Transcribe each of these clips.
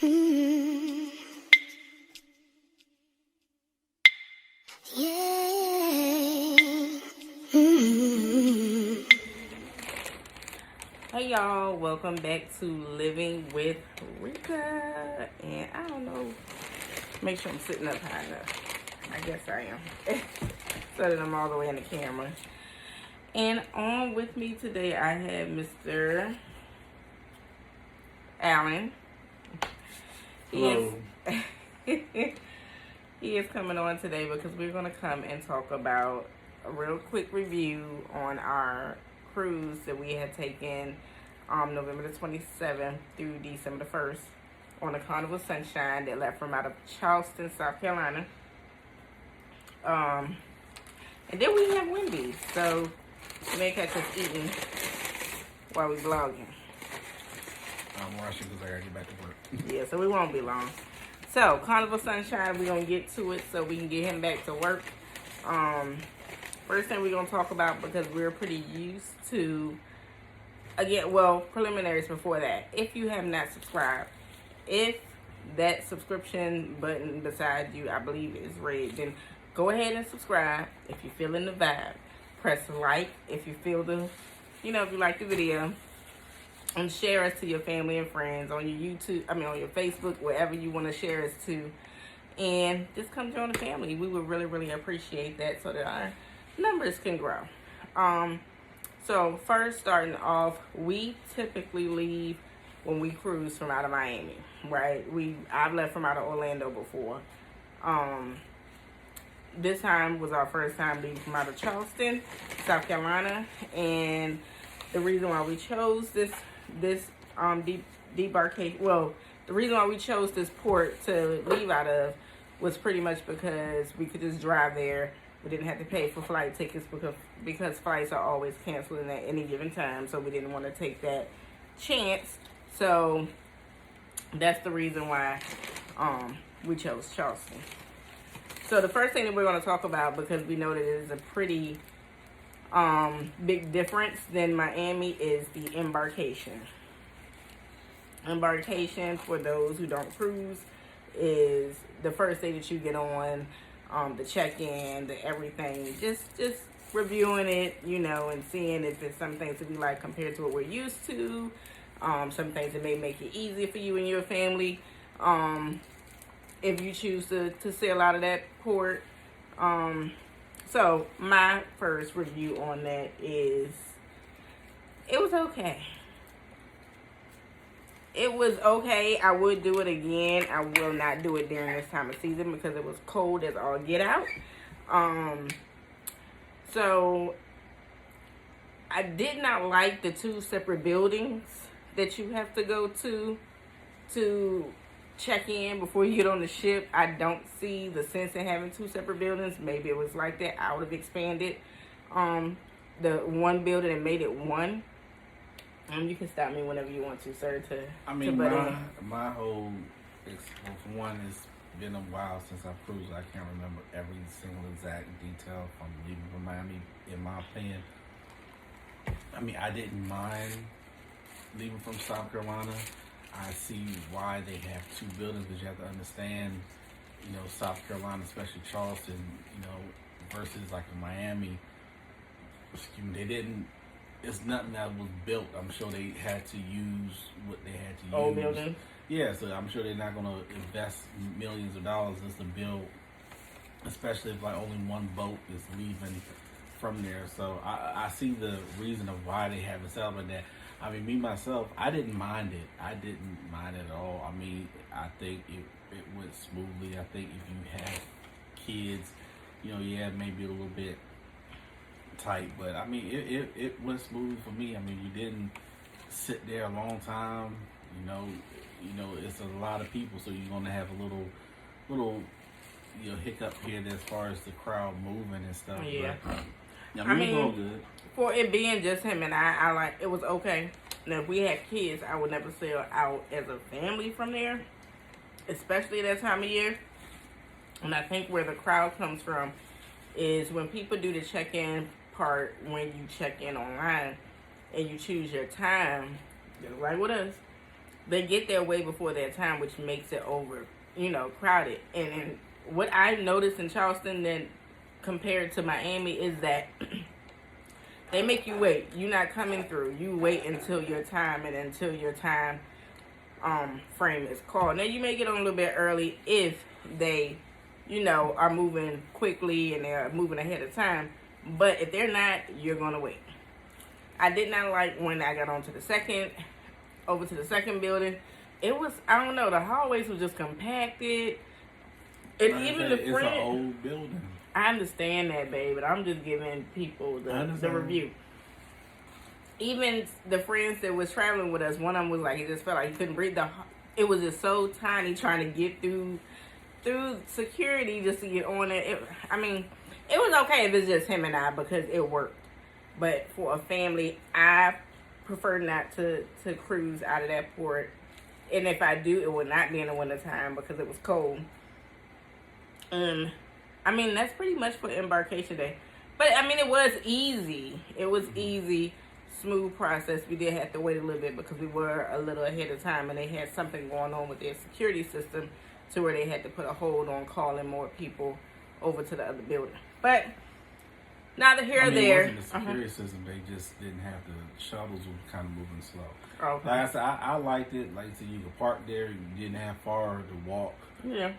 Mm. Yeah. Mm. Hey y'all, welcome back to Living with Rika. And I don't know, make sure I'm sitting up high enough. I guess I am. So that I'm all the way in the camera. And on with me today I have Mr. Allen. Hello. He is coming on today because we're going to come and talk about a real quick review on our cruise that we had taken November the 27th through December the 1st on the Carnival Sunshine that left from out of Charleston, South Carolina. And then we have Wendy's, so you may catch us eating while we vlogging. I'm rushing because I gotta get back to work. Yeah, so we won't be long. So, Carnival Sunshine, we're going to get to it so we can get him back to work. First thing we're going to talk about, because we're pretty used to, again, well, preliminaries before that. If you have not subscribed, if that subscription button beside you, I believe, is red, then go ahead and subscribe. If you're feeling the vibe, press like if you feel the, if you like the video. And share us to your family and friends on your YouTube, on your Facebook, wherever you want to share us to. And just come join the family. We would really, really appreciate that so that our numbers can grow. So first, starting off, we typically leave when we cruise from out of Miami, right? I've left from out of Orlando before. This time was our first time leaving from out of Charleston, South Carolina. And the reason why we chose this debarkation, well, the reason why we chose this port to leave out of was pretty much because we could just drive there. We didn't have to pay for flight tickets because flights are always canceling at any given time, so we didn't want to take that chance. So that's the reason why we chose Charleston. So the first thing that we're going to talk about, because we know that it is a pretty big difference than Miami, is the embarkation. Embarkation, for those who don't cruise, is the first day that you get on, the check-in, the everything, just reviewing it, and seeing if it's some things that we like compared to what we're used to, some things that may make it easier for you and your family, if you choose to sail out of that port. So my first review on that is, it was okay. It was okay. I would do it again. I will not do it during this time of season because it was cold as all get out. So I did not like the two separate buildings that you have to go to check in before you get on the ship. I don't see the sense in having two separate buildings. Maybe it was like that. I would have expanded the one building and made it one. You can stop me whenever you want to, sir. My whole, for one, it's been a while since I've cruised. I can't remember every single exact detail from leaving from Miami, in my opinion. I didn't mind leaving from South Carolina. I see why they have two buildings, but you have to understand, South Carolina, especially Charleston, versus like in Miami, it's nothing that was built. I'm sure they had to use what they had to use. Old building? Yeah, so I'm sure they're not going to invest millions of dollars just to build, especially if like only one boat is leaving from there. So I see the reason of why they have it set up like that. Me, myself, I didn't mind it. I didn't mind it at all. I think it went smoothly. I think if you have kids, maybe a little bit tight, but it went smooth for me. You didn't sit there a long time. It's a lot of people, so you're gonna have a little hiccup here as far as the crowd moving and stuff. Yeah. But, it was all good. For it being just him and I like, it was okay. Now, if we had kids, I would never sail out as a family from there, especially that time of year. And I think where the crowd comes from is when people do the check-in part, when you check in online and you choose your time, just like with us, they get there way before their time, which makes it over, crowded. And what I've noticed in Charleston then compared to Miami is that they make you wait. You're not coming through. You wait until your time, and until your time frame is called. Now you may get on a little bit early if they, are moving quickly and they're moving ahead of time. But if they're not, you're gonna wait. I did not like when I got over to the second building. It was, I don't know, the hallways were just compacted. And even the it's an old building. I understand that, babe, but I'm just giving people the review. Even the friends that was traveling with us, one of them was like, he just felt like he couldn't breathe. It was just so tiny trying to get through security just to get on it. It was okay if it's just him and I because it worked. But for a family, I prefer not to cruise out of that port. And if I do, it would not be in the wintertime because it was cold. That's pretty much for embarkation day. But, it was easy. It was easy, smooth process. We did have to wait a little bit because we were a little ahead of time. And they had something going on with their security system to where they had to put a hold on calling more people over to the other building. But neither here or there. It wasn't the security system. They just didn't have the shuttles were kind of moving slow. Okay. Like I said, I liked it. Like I said, you could park there. You didn't have far to walk. Yeah.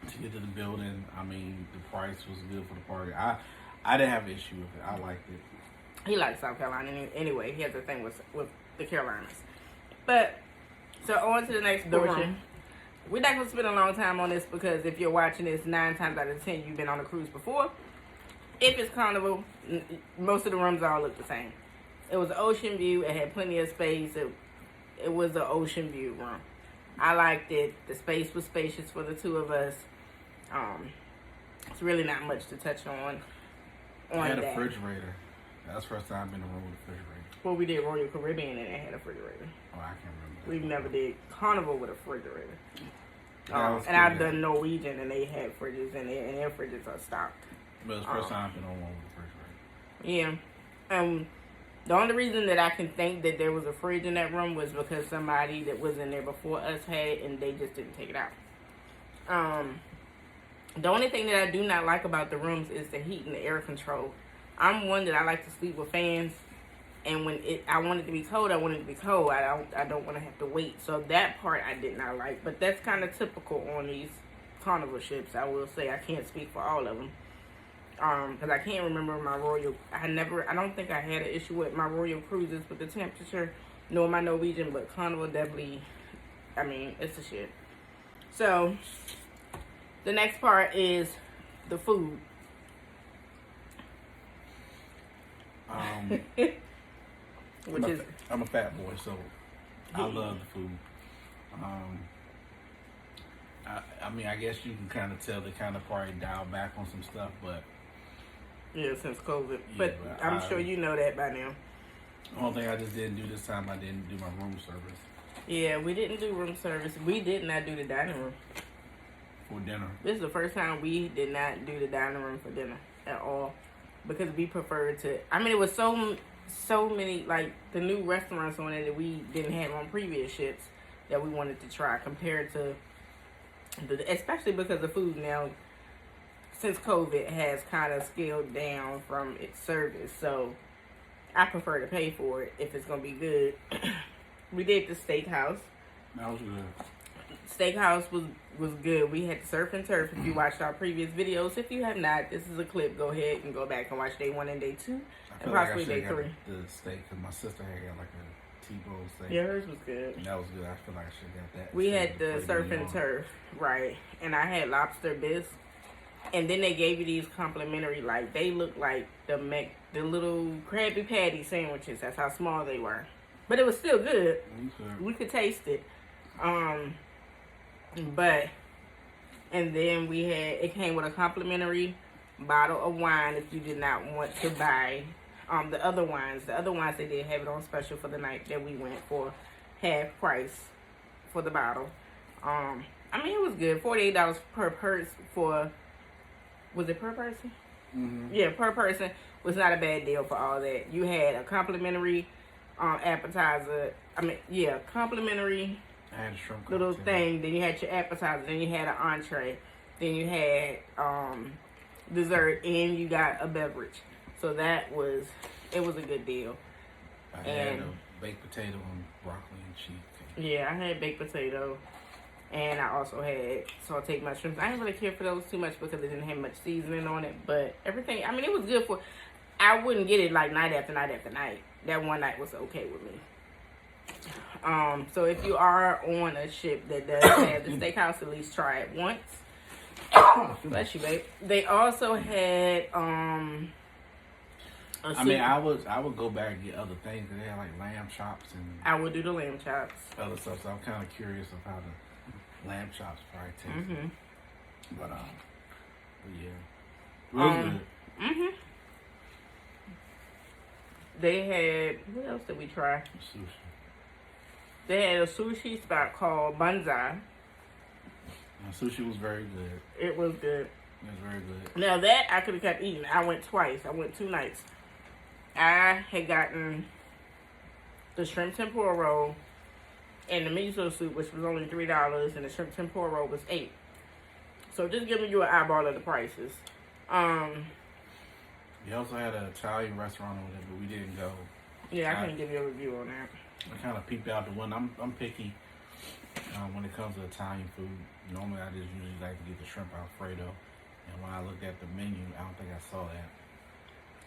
To get to the building. The price was good for the party. I didn't have an issue with it. I liked it. He likes South Carolina anyway. He has a thing with the Carolinas. But, so on to the next portion. We're not going to spend a long time on this because if you're watching this, 9 times out of 10, you've been on a cruise before. If it's Carnival, most of the rooms all look the same. It was an ocean view. It had plenty of space. It was an ocean view room. I liked it. The space was spacious for the two of us. It's really not much to touch on I had a refrigerator. That was the first time I've been in a room with a refrigerator. Well, we did Royal Caribbean and it had a refrigerator. Oh, I can't remember. We never did Carnival with a refrigerator. And I've done Norwegian and they had fridges and their fridges are stocked. But it's the first time I've been on one with a refrigerator. Yeah. The only reason that I can think that there was a fridge in that room was because somebody that was in there before us had it and they just didn't take it out. The only thing that I do not like about the rooms is the heat and the air control. I'm one that I like to sleep with fans, and when I want it to be cold, I want it to be cold. I don't want to have to wait. So that part I did not like, but that's kind of typical on these Carnival ships. I will say I can't speak for all of them, because I can't remember my Royal. I don't think I had an issue with my Royal cruises with the temperature, nor my Norwegian, but Carnival definitely. It's a shit. So the next part is the food. I'm a fat boy, so I love the food. I guess you can kind of tell they kind of probably dialed back on some stuff, but yeah, since COVID. But I'm sure you know that by now. The only thing I just didn't do this time, I didn't do my room service. Yeah, we didn't do room service. We did not do the dining room For dinner. This is the first time we did not do the dining room for dinner at all, because we preferred to. It was so many, like, the new restaurants on it that we didn't have on previous ships that we wanted to try compared to especially because the food now, since COVID, has kind of scaled down from its service. So I prefer to pay for it if it's going to be good. We did the steakhouse. That was good. Steakhouse was good. We had the surf and turf. If you watched our previous videos, if you have not, this is a clip. Go ahead and go back and watch day 1 and day 2, and possibly day 3. The steak, because my sister had got like a T-bone steak. Yeah, hers was good. And that was good. I feel like I should have got that. We had the surf and turf, right? And I had lobster bisque. And then they gave you these complimentary, like, they look like the little Krabby Patty sandwiches. That's how small they were. But it was still good. We could taste it. And then it came with a complimentary bottle of wine if you did not want to buy the other wines. The other wines, they did have it on special for the night that we went for half price for the bottle. It was good. $48 per person for, was it per person? Mm-hmm. Yeah, per person was not a bad deal for all that. You had a complimentary appetizer. Complimentary I had a shrimp little cocktail. thing. Then you had your appetizer. Then you had an entree. Then you had dessert, and you got a beverage. So it was a good deal. I had a baked potato and broccoli and cheese. Yeah, I had baked potato, and I also had sauteed mushrooms. I didn't really care for those too much because it didn't have much seasoning on it. But everything, I mean, it was good for. I wouldn't get it like night after night after night. That one night was okay with me. So if you are on a ship that does have the steakhouse, at least try it once. Bless you, babe. They also had I would go back and get other things. They had like lamb chops and I would do the lamb chops. other stuff. So I'm kind of curious of how the lamb chops probably taste. Mm-hmm. But yeah, it was good. Mm-hmm. They had, what else did we try? Sushi. They had a sushi spot called Banzai. Sushi was very good. It was good. It was very good. Now that I could have kept eating. I went twice. I went 2 nights. I had gotten the shrimp tempura roll and the miso soup, which was only $3, and the shrimp tempura roll was $8. So just giving you an eyeball of the prices. We also had an Italian restaurant over there, but we didn't go. Yeah, I can't give you a review on that. I kind of peeped out the one. I'm picky when it comes to Italian food. Normally, I just usually like to get the shrimp Alfredo. And when I looked at the menu, I don't think I saw that.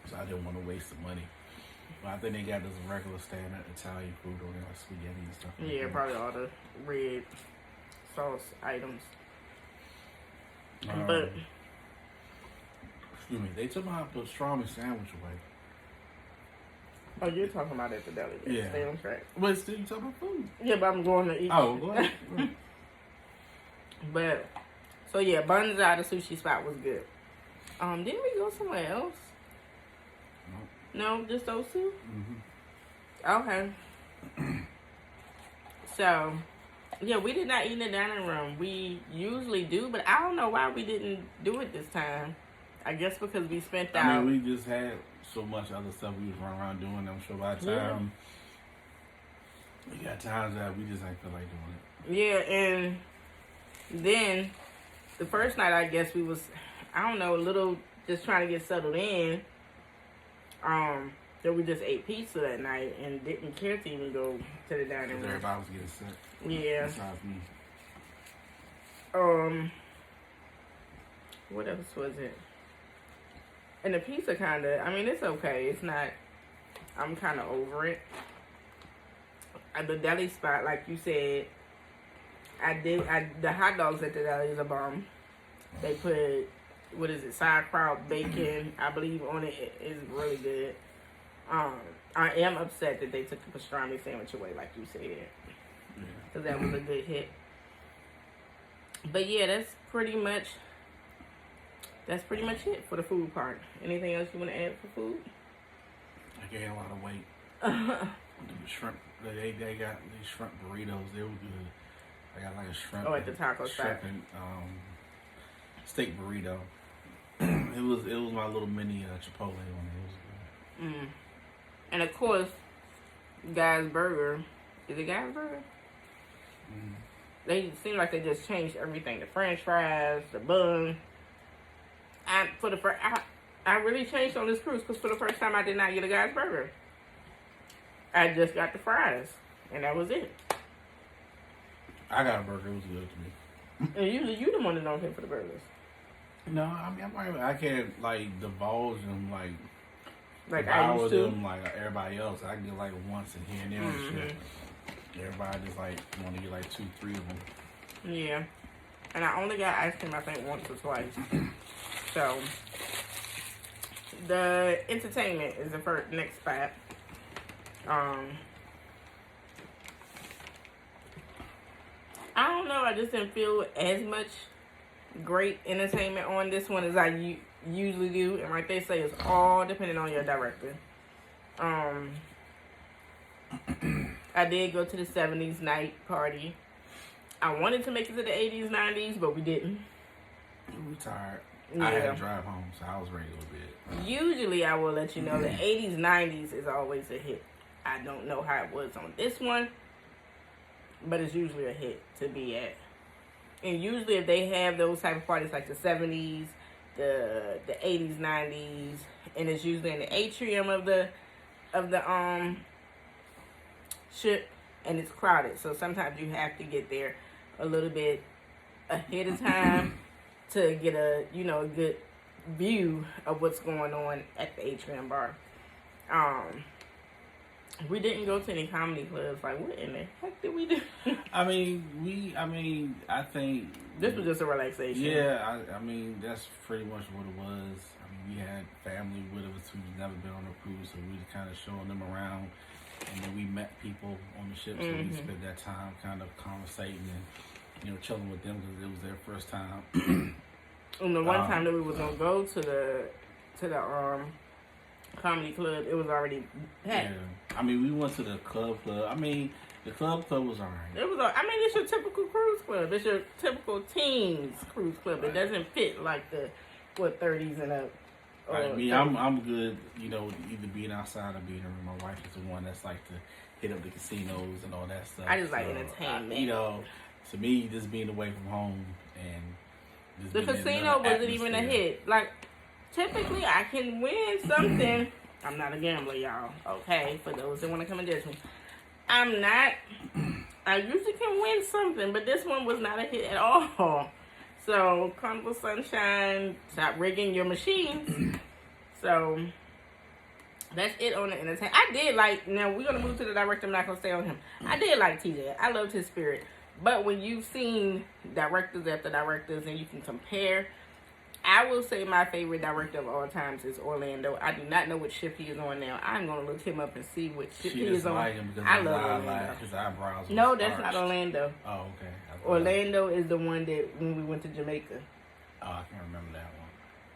So I didn't want to waste the money. But I think they got this regular standard Italian food on there, like spaghetti and stuff. Yeah, probably all the red sauce items. But excuse me, they took my pastrami sandwich away. oh, you're talking about at the deli. Yeah. Stay on track. But still, you talking about food. Yeah, but I'm going to eat. Oh, go ahead. But so yeah, Banzai, the sushi spot was good. Didn't we go somewhere else? No, just those 2? Mm-hmm. Okay. So, yeah, we did not eat in the dining room. We usually do, but I don't know why we didn't do it this time. I guess because we spent out. I mean, we just had so much other stuff we was running around doing. I'm sure by the time we got times that we just ain't feel like doing it. Yeah, and then the first night, I guess we was, I don't know, a little just trying to get settled in. So we just ate pizza that night and didn't care to even go to the dining room. Everybody was getting sick. Yeah. Besides me. What else was it? And the pizza I mean, it's okay. It's not, I'm kind of over it. At the deli spot, like you said, the hot dogs at the deli is a bomb. They put, what is it, sauerkraut, bacon, I believe, on it. It is really good. I am upset that they took the pastrami sandwich away, like you said. Because that was a good hit. But yeah, that's pretty much it for the food part. Anything else you want to add for food? I gained a lot of weight. The shrimp, they got these shrimp burritos. They were good. I got like a shrimp. Oh, at the taco spot. Shrimp and steak burrito. It was my little mini Chipotle on it. It was good. And of course, Guy's Burger. Is it Guy's Burger? They seem like they just changed everything. The French fries, the bun. I really changed on this cruise because for the first time I did not get a Guy's Burger. I just got the fries, and that was it. I got a burger. It was good to me. And usually you the one that don't pay for the burgers. No, I mean I can't like divulge them like I used to. them like everybody else. I get like once in here and there and shit. Everybody just like want to get like 2, 3 of them. Yeah, and I only got ice cream I think once or twice. So the entertainment is the next spot. I don't know. I just didn't feel as much great entertainment on this one as I usually do, and like they say, it's all depending on your director. I did go to the 70s night party. I wanted to make it to the 80s, 90s, but we didn't. We tired. Yeah. I had to drive home, so I was ready to go to bed. Usually, I will let you know the 80s, 90s is always a hit. I don't know how it was on this one. but it's usually a hit to be at. And usually if they have those type of parties like the 70s, the 80s, 90s, and it's usually in the atrium of the ship, and it's crowded. So sometimes you have to get there a little bit ahead of time to get a good view of what's going on at the atrium bar. We didn't go to any comedy clubs. Like, what in the heck did we do? I think this was just a relaxation. Yeah, I mean, that's pretty much what it was. I mean, we had family with us who's never been on a cruise, so we were kind of showing them around. And then we met people on the ship, so we spent that time kind of conversating and, chilling with them because it was their first time. And the one time that we was going to go to the comedy club, it was already packed. Yeah. I mean, we went to the club. I mean, the club was all right. It's your typical cruise club. It's your typical teens cruise club. Right. It doesn't fit like the 30s and up. Right. I mean, I'm good, either being outside or being in a room. My wife is the one that's like to hit up the casinos and all that stuff. I just like entertainment. To me, just being away from home and just the casino wasn't even a hit. Like, typically, I can win something. I'm not a gambler, y'all. Okay, for those that want to come and judge me. I'm not. I usually can win something, but this one was not a hit at all. So, Carnival Sunshine, stop rigging your machines. So, that's it on the entertainment. I did now we're going to move to the director. I'm not going to stay on him. I did like TJ. I loved his spirit. But when you've seen directors after directors and you can compare, I will say my favorite director of all times is Orlando. I do not know what ship he is on now. I'm going to look him up and see what ship he is on. I love Orlando. His eyebrows. No, that's not Orlando. Oh, okay. Orlando is the one that when we went to Jamaica. Oh, I can't remember that one.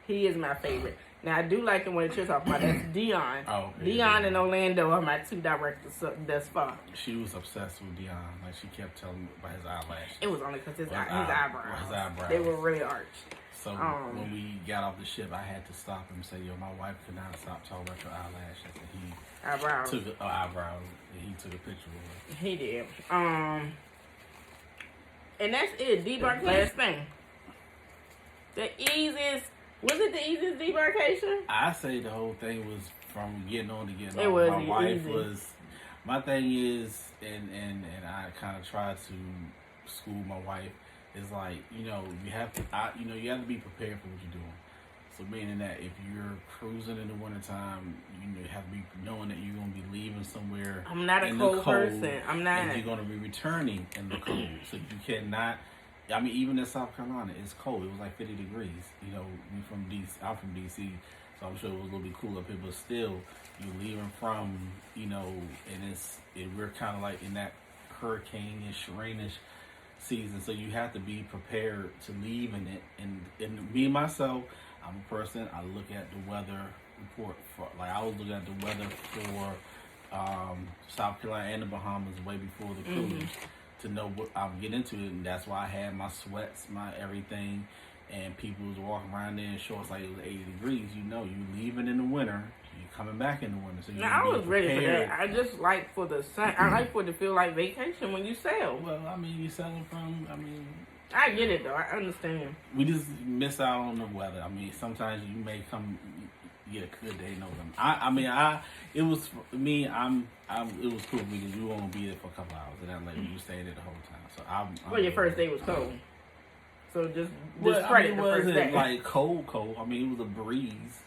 He is my favorite. Now, I do like the one that you're talking about. That's Dion. Oh, okay. Dion and Orlando are my two directors thus far. She was obsessed with Dion. Like, she kept telling me about his eyelashes. It was only because his eyebrows. His eyebrows. They were really arched. So when we got off the ship, I had to stop him and say, "Yo, my wife could not stop talking about your eyelashes." And he took eyebrows. And he took a picture of her. He did. And that's it. Debark last thing. Was it the easiest debarkation? I say the whole thing was from getting on to getting off. It was my wife easy. My thing is, and I kind of try to school my wife. It's like, you have to be prepared for what you're doing. So meaning that if you're cruising in the wintertime, you have to be knowing that you're going to be leaving somewhere. I'm not a cold person. I'm not. And you're going to be returning in the cold. So you cannot. I mean, even in South Carolina, it's cold. It was like 50 degrees. We from DC. I'm from DC, so I'm sure it was a little bit cool up here. But still, you're leaving from, and we're kind of like in that hurricane-ish, rainish season. So you have to be prepared to leave in it. And me and myself, I'm a person. I look at the weather report I was looking at the weather for South Carolina and the Bahamas way before the cruise. To know what I'm getting into it, and that's why I had my sweats, my everything, and people was walking around there in shorts like it was 80 degrees. You leaving in the winter, you coming back in the winter. So I was ready for that. I just like for the sun. I like for it to feel like vacation when you sail. Well, I mean, you're sailing from. I get it though. I understand. We just miss out on the weather. I mean, sometimes you may come. Get a good day, no them. It was for me. It was cool because we were gonna be there for a couple hours, and then we stayed there the whole time. So your first day was cold. So just credit the first day. It wasn't like cold. I mean, it was a breeze.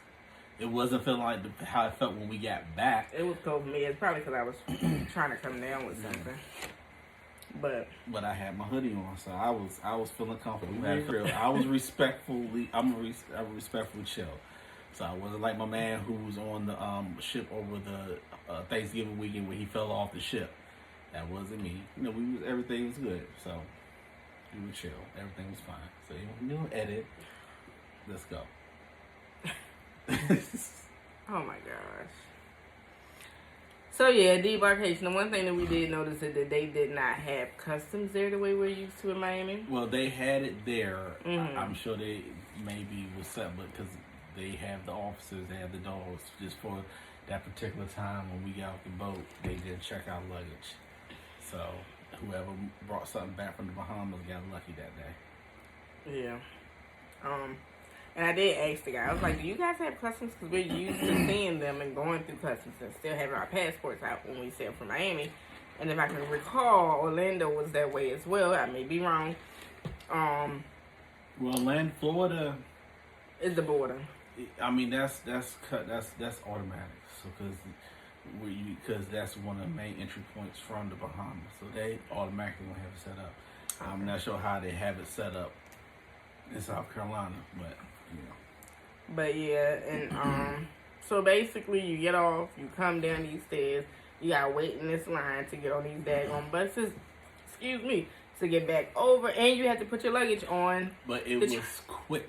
It wasn't feeling like how it felt when we got back. It was cold for me. It's probably because I was trying to come down with something. But I had my hoodie on, so I was feeling comfortable. I was respectfully. I'm a respectful chill. So I wasn't like my man who was on the ship over the Thanksgiving weekend where he fell off the ship. That wasn't me. Everything was good. So we were chill. Everything was fine. So new edit. Let's go. Oh my gosh. So yeah, debarkation. The one thing that we did notice is that they did not have customs there the way we're used to in Miami. Well, they had it there. I'm sure they maybe was set, but because they have the officers, they have the dogs. Just for that particular time when we got off the boat, they didn't check our luggage. So whoever brought something back from the Bahamas got lucky that day. Yeah. And I did ask the guy, I was like, do you guys have customs? Because we're used to seeing them and going through customs and still having our passports out when we sail from Miami. And if I can recall, Orlando was that way as well. I may be wrong. Well, Florida is the border. I mean, that's automatic. So because that's one of the main entry points from the Bahamas, so they automatically gonna have it set up. Okay. I'm not sure how they have it set up in South Carolina, but you know. But yeah, and so basically you get off, you come down these stairs, you gotta wait in this line to get on these daggone buses. Excuse me, to get back over, and you have to put your luggage on. But it was quick.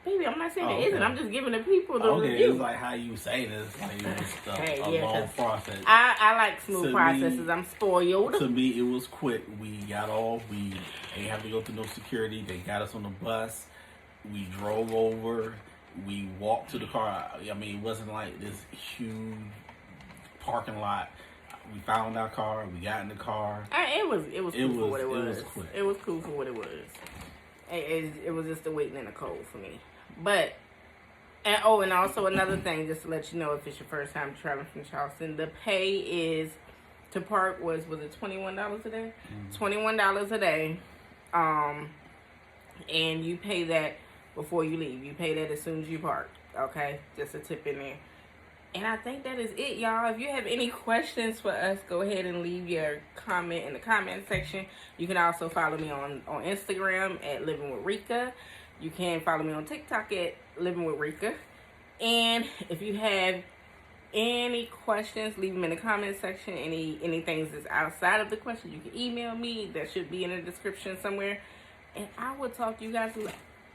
Baby, I'm not saying it isn't. I'm just giving the people the review. Okay, it's like how you say this, like it was a long process. I like smooth processes. I'm spoiled. To me, it was quick. We got off. We ain't have to go through no security. They got us on the bus. We drove over. We walked to the car. I mean, it wasn't like this huge parking lot. We found our car. We got in the car. It was cool for what it was. It was quick. It was cool for what it was. It was just the waiting in the cold for me. But, and also another thing, just to let you know, if it's your first time traveling from Charleston, the pay is, to park was it $21 a day? $21 a day. And you pay that before you leave. You pay that as soon as you park. Okay? Just a tip in there. And I think that is it, y'all. If you have any questions for us, go ahead and leave your comment in the comment section. You can also follow me on Instagram at LivingwRika. You can follow me on TikTok at LivingwRika. And if you have any questions, leave them in the comment section. Any things that's outside of the question, you can email me. That should be in the description somewhere. And I will talk to you guys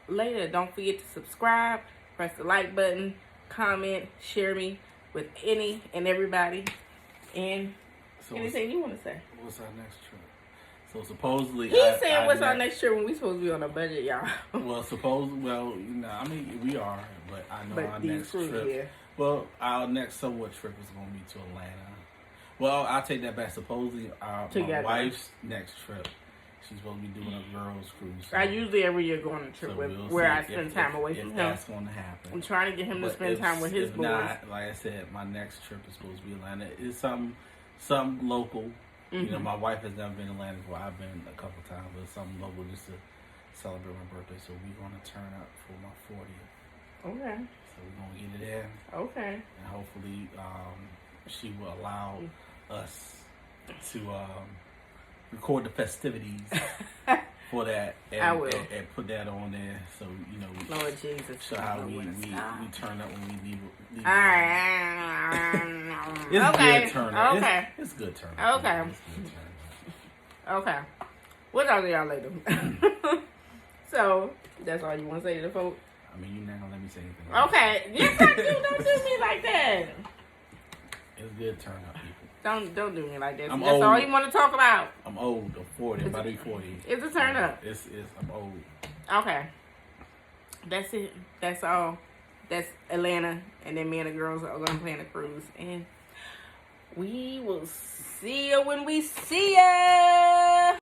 later. Don't forget to subscribe, press the like button, comment, share me with any and everybody. And anything you want to say? What's our next trip? So supposedly he's saying what's our next trip when we supposed to be on a budget, y'all. I mean we are, but I know our next trip. Yeah. Well, our next somewhat trip is going to be to Atlanta. Well, I'll take that back. Supposedly my wife's next trip, she's supposed to be doing a girls cruise. So I usually every year go on a trip where I spend time away from him. That's going to happen. I'm trying to get him to spend time with his boys. Not, like I said, my next trip is supposed to be Atlanta. It's something local. Mm-hmm. You know, my wife has never been to Atlanta before. I've been a couple times, but something local just to celebrate my birthday. So we're going to turn up for my 40th. Okay. So we're going to get it in. Okay. And hopefully she will allow us to record the festivities for that. And, I will. And put that on there. So, you know, Lord Jesus. So how we turn up when we leave. All right. It's okay. good turn up. Okay. It's good turn up. Okay. It's good turn up. Okay. We'll talk to y'all later. So, that's all you want to say to the folks? I mean, you're not going to let me say anything. Okay. Yes, I do. Don't do me like that. It's good turn up, people. Don't do me like that. That's old. All you want to talk about. I'm old. I'm 40. I'm about to be 40. It's a turn up. I'm old. Okay. That's it. That's all. That's Atlanta. And then me and the girls are going to plan a cruise. And we will see you when we see you.